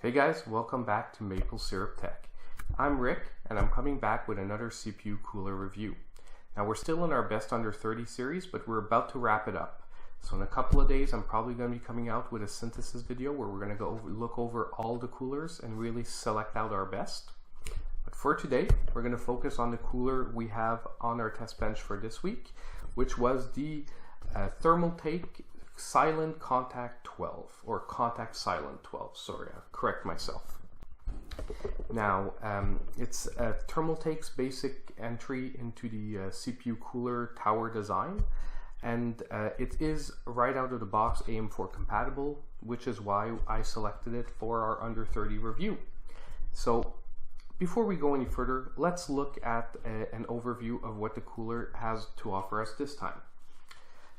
Hey guys, welcome back to Maple Syrup Tech. I'm Rick and I'm coming back with another CPU cooler review. Now we're still in our best under 30 series, but we're about to wrap it up. So in a couple of days I'm probably going to be coming out with a synthesis video where we're going to look over all the coolers and really select out our best. But for today, we're going to focus on the cooler we have on our test bench for this week, which was the Thermaltake Silent Contac 12, or Contac Silent 12, sorry, I'll correct myself. Now, it's Thermaltake's basic entry into the CPU cooler tower design, and it is right out of the box AM4 compatible, which is why I selected it for our under 30 review. So, before we go any further, let's look at an overview of what the cooler has to offer us this time.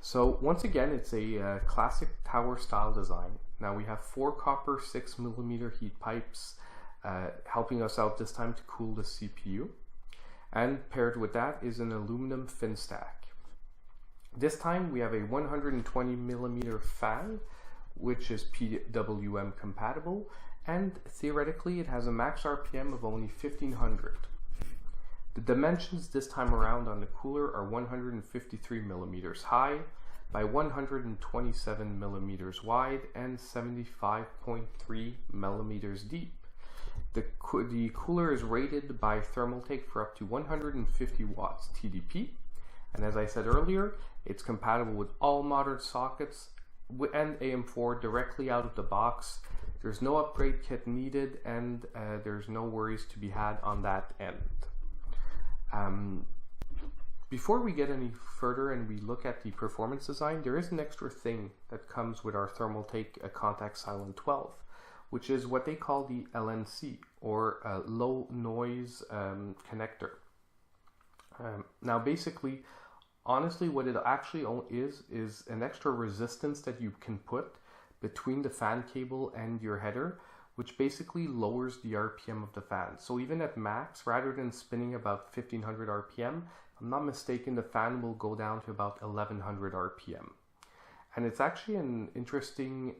So once again, it's a classic tower style design. Now we have 4 copper 6mm heat pipes helping us out this time to cool the CPU. And paired with that is an aluminum fin stack. This time we have a 120mm fan, which is PWM compatible, and theoretically it has a max RPM of only 1500. The dimensions this time around on the cooler are 153mm high by 127mm wide and 75.3mm deep. The cooler is rated by Thermaltake for up to 150 watts TDP, and as I said earlier, it's compatible with all modern sockets and AM4 directly out of the box. There's no upgrade kit needed, and there's no worries to be had on that end. Before we get any further and we look at the performance design, there is an extra thing that comes with our Thermaltake Contac Silent 12, which is what they call the LNC, or low noise connector. Now basically, honestly, what it actually is an extra resistance that you can put between the fan cable and your header, which basically lowers the RPM of the fan. So even at max, rather than spinning about 1500 RPM, if I'm not mistaken, the fan will go down to about 1100 RPM. And it's actually an interesting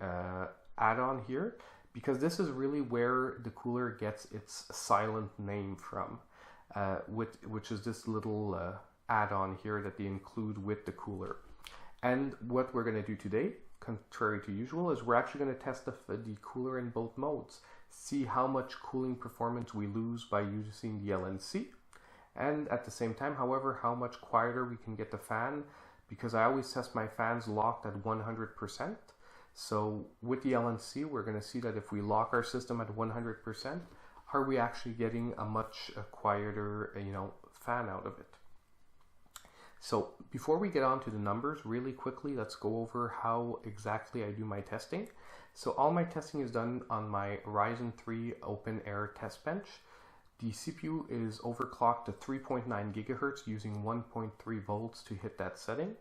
add-on here, because this is really where the cooler gets its silent name from, which is this little add-on here that they include with the cooler. And what we're going to do today, contrary to usual, is we're actually going to test the cooler in both modes, see how much cooling performance we lose by using the LNC, and at the same time, however, how much quieter we can get the fan, because I always test my fans locked at 100%. So with the LNC, we're going to see that if we lock our system at 100%, are we actually getting a much quieter, fan out of it. So before we get on to the numbers, really quickly, let's go over how exactly I do my testing. So all my testing is done on my Ryzen 3 open air test bench. The CPU is overclocked to 3.9 gigahertz using 1.3 volts to hit that setting.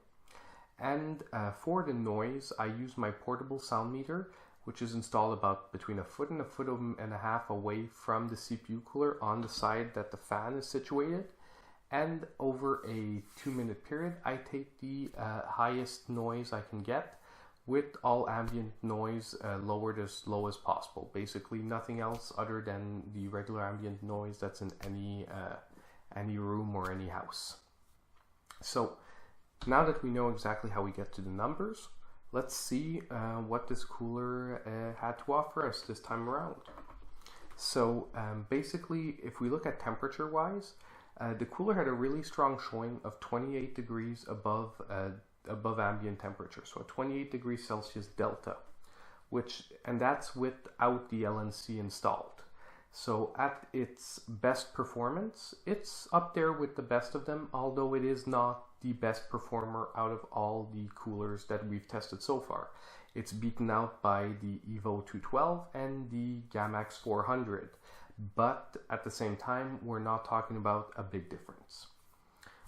And for the noise, I use my portable sound meter, which is installed about between a foot and a half away from the CPU cooler on the side that the fan is situated. And over a 2-minute period, I take the highest noise I can get, with all ambient noise lowered as low as possible. Basically nothing else other than the regular ambient noise that's in any room or any house. So now that we know exactly how we get to the numbers, let's see what this cooler had to offer us this time around. So basically, if we look at temperature wise, the cooler had a really strong showing of 28 degrees above ambient temperature, so a 28 degrees Celsius delta, and that's without the LNC installed. So at its best performance, it's up there with the best of them, although it is not the best performer out of all the coolers that we've tested so far. It's beaten out by the Evo 212 and the Gamax 400. But at the same time, we're not talking about a big difference.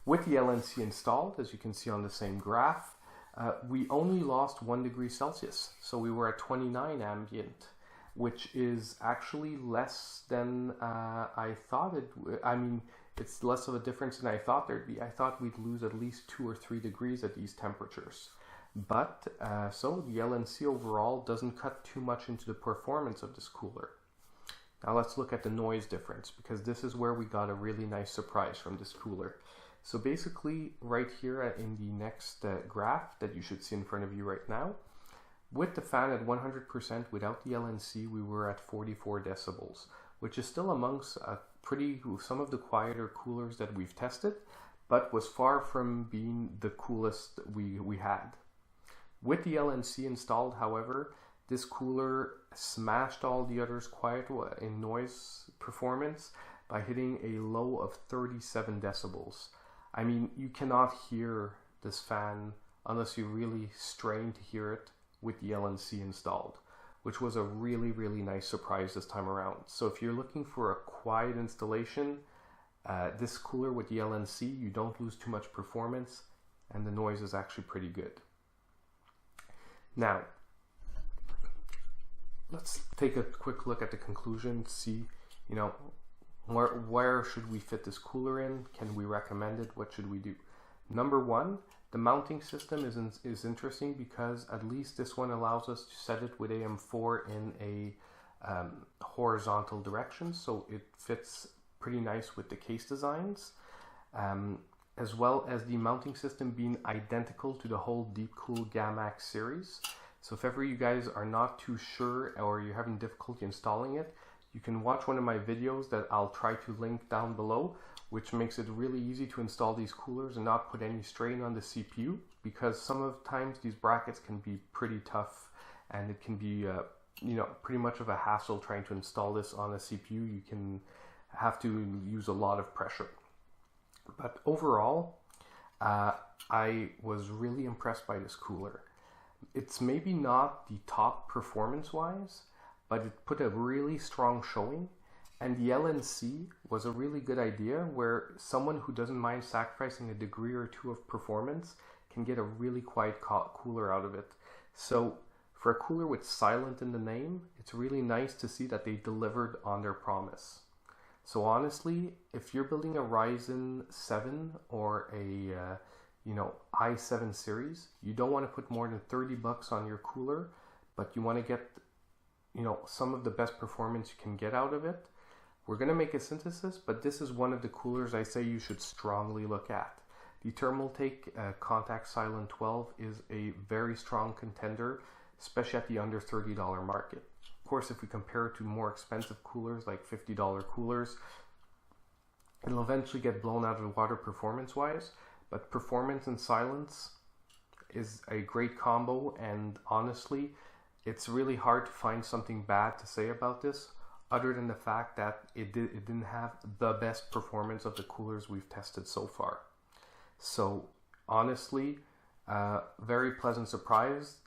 With the LNC installed, as you can see on the same graph, we only lost 1 degree Celsius. So we were at 29 ambient, which is actually less than I thought it would. I mean, it's less of a difference than I thought there'd be. I thought we'd lose at least 2 or 3 degrees at these temperatures. But so the LNC overall doesn't cut too much into the performance of this cooler. Now let's look at the noise difference, because this is where we got a really nice surprise from this cooler. So basically right here in the next graph that you should see in front of you right now, with the fan at 100% without the LNC, we were at 44 decibels, which is still amongst some of the quieter coolers that we've tested, but was far from being the coolest we had. With the LNC installed, however, this cooler smashed all the others quiet in noise performance by hitting a low of 37 decibels. I mean, you cannot hear this fan unless you really strain to hear it with the LNC installed, which was a really, really nice surprise this time around. So if you're looking for a quiet installation, this cooler with the LNC, you don't lose too much performance, and the noise is actually pretty good. Now, let's take a quick look at the conclusion, see, you know, where should we fit this cooler in? Can we recommend it? What should we do? Number one, the mounting system is interesting because at least this one allows us to set it with AM4 in a horizontal direction, so it fits pretty nice with the case designs, as well as the mounting system being identical to the whole Deepcool Gamax series. So if ever you guys are not too sure or you're having difficulty installing it, you can watch one of my videos that I'll try to link down below, which makes it really easy to install these coolers and not put any strain on the CPU, because sometimes these brackets can be pretty tough and it can be you know, pretty much of a hassle trying to install this on a CPU. You can have to use a lot of pressure. But overall, I was really impressed by this cooler. It's maybe not the top performance-wise, but it put a really strong showing, and the LNC was a really good idea where someone who doesn't mind sacrificing a degree or two of performance can get a really quiet cooler out of it. So for a cooler with Silent in the name, it's really nice to see that they delivered on their promise. So honestly, if you're building a Ryzen 7 or a you know, i7 series, you don't want to put more than 30 bucks on your cooler, but you want to get, you know, some of the best performance you can get out of it. We're going to make a synthesis, but this is one of the coolers I say you should strongly look at. The Thermaltake Contac Silent 12 is a very strong contender, especially at the under $30 market. Of course, if we compare it to more expensive coolers like $50 coolers, it'll eventually get blown out of the water performance-wise, but performance and silence is a great combo, and honestly, it's really hard to find something bad to say about this, other than the fact that it didn't have the best performance of the coolers we've tested so far. So honestly, very pleasant surprise,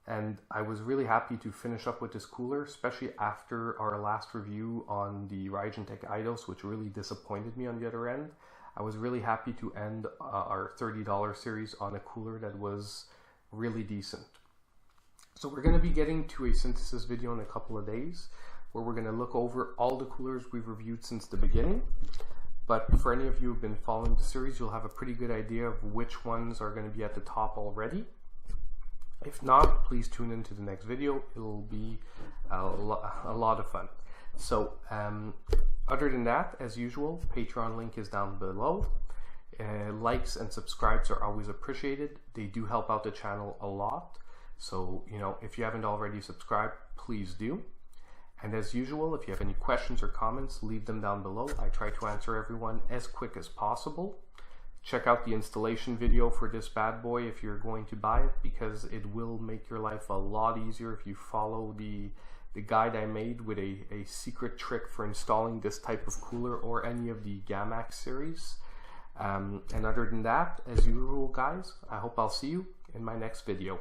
and I was really happy to finish up with this cooler, especially after our last review on the Ryzen Eidos, which really disappointed me on the other end. I was really happy to end our $30 series on a cooler that was really decent. So we're going to be getting to a synthesis video in a couple of days, where we're going to look over all the coolers we've reviewed since the beginning. But for any of you who've been following the series, you'll have a pretty good idea of which ones are going to be at the top already. If not, please tune into the next video. It'll be a lot of fun. So other than that, as usual, Patreon link is down below. Likes and subscribes are always appreciated. They do help out the channel a lot. So, you know, if you haven't already subscribed, please do. And as usual, if you have any questions or comments, leave them down below. I try to answer everyone as quick as possible. Check out the installation video for this bad boy if you're going to buy it, because it will make your life a lot easier if you follow the guide I made with a secret trick for installing this type of cooler or any of the Gamax series. And other than that, as usual guys, I hope I'll see you in my next video.